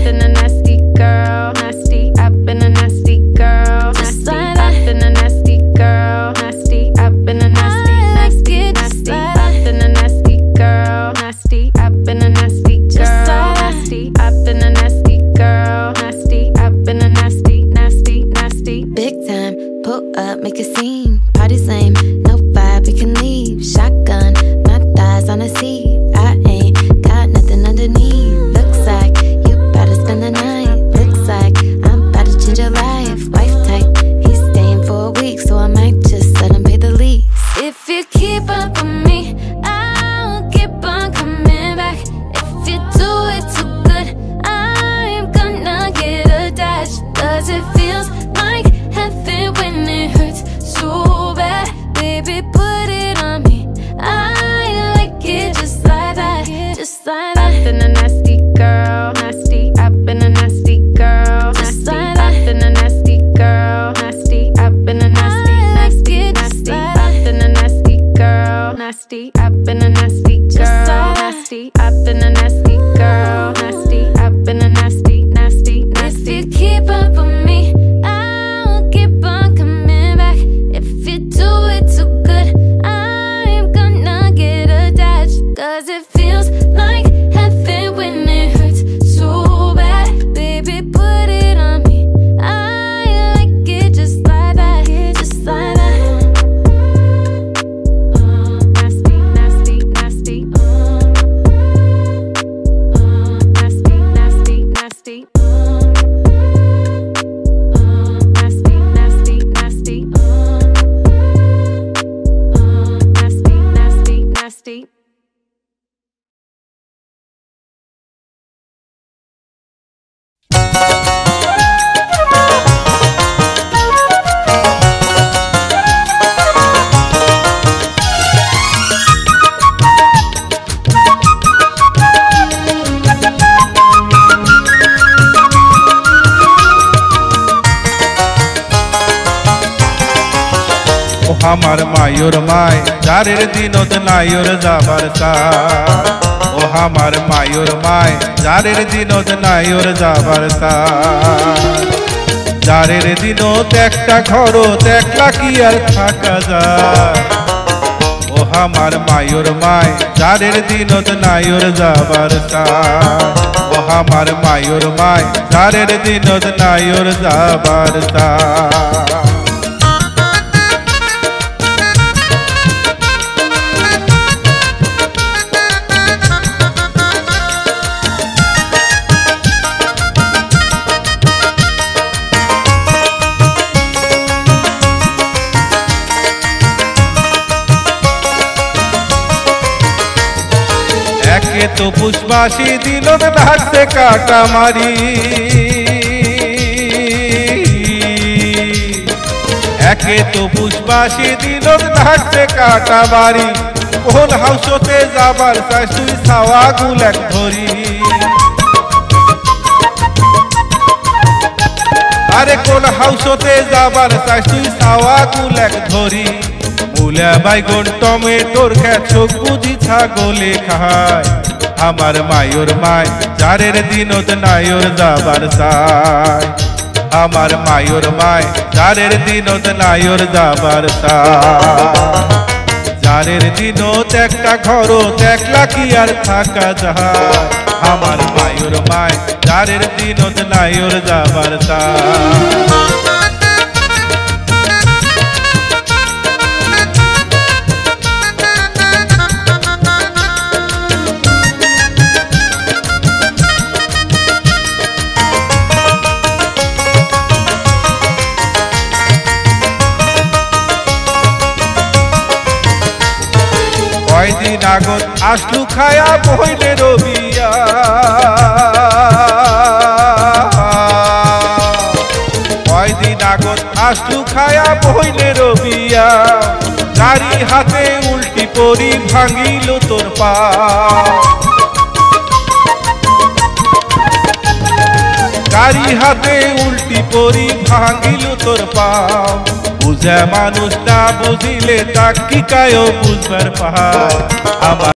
been a nasty girl, nasty. I've been a nasty girl, nasty. I've been a nasty girl, nasty. I've been a nasty, nasty, nasty. I've been a nasty girl, nasty. I've been a nasty girl, nasty. I've been a nasty girl, nasty. I've been a nasty, nasty, nasty. Big time, pull up, make a scene. Party's lame, no vibe, we can leave. Shotgun, my thighs on the seat. I ain't got nothing underneath. Looks like you better spend the night. Looks like I'm about to change your life. Wife type, he's staying for a week, so I might just let him pay the lease. If you keep up with me, I'll keep on coming back. If you do it too good, I'm gonna get attached. Cause it feels like heaven when it hurts so bad. Baby, put it on me. I like it just like that, just like that. I've been a nasty girl, nasty. I've been a nasty girl, nasty. I've been a nasty girl, nasty. I've been a nasty, nasty, nasty. I've been a nasty girl, nasty. I've been a nasty girl, nasty. I've been a nasty girl, nasty. I've been a nasty, nasty, nasty. If you keep up with me, I'll keep on coming back. If you do it too good, I'm gonna get attached. Cause it feels like heaven when it hurts so bad. Baby, put it on me. I like it just like that, just like that. Nasty, nasty, nasty. Nasty, nasty, nasty. Nasty, nasty, nasty. Nasty, nasty, nasty. ও আমার মায়ুর মায় যারের দিনত নায়ুর যাবার সার ও আমার মায়ুর মায় যারের দিনত নায়ুর যাবার সার যারের দিনত একটা ঘরত একলা কি আর থাকা যায় ও আমার মায়ুর মায় যারের দিনত নায়ুর যাবার সার ও আমার মায়ুর মায় যারের দিনত নায়ুর যাবার সার একে তো পুষ্পাশি দিল ঢাকতে কাটা মারি একে তো পুষ্পাশি দিল ঢাকতে কাটা বাড়ি কোন হাউসতে যাবার চাই তুই ছাওয়া গুলেক ধরি আরে কোন হাউসতে যাবার চাই তুই ছাওয়া গুলেক ধরি মুলা বাইগন টমেটোর খেচোক বুঝি ছাগলে খায় আমার মায়ুর মায় যারের দিনত নায়ুর যাবার চাই আমার মায়ুর মায় যারের দিনত নায়ুর যাবার চাই যারের দিনত একটা ঘরত একলা কি আর থাকা যায় আমার মায়ুর মায় যারের দিনত নায়ুর যাবার চাই কয়দিন আগত আসলু খায়া বইলে রবিয়া কয়দিন আগত আসলু খায়া বইলে রবিয়া গাড়ি হাতে উল্টি পরি ভাঙিল তোর পা গাড়ি হাতে উল্টি পরি ভাঙিল তোর পা বুঝা মানুষ না বুঝিলে তা কি কায়ও বুঝবার পাহাড় আমার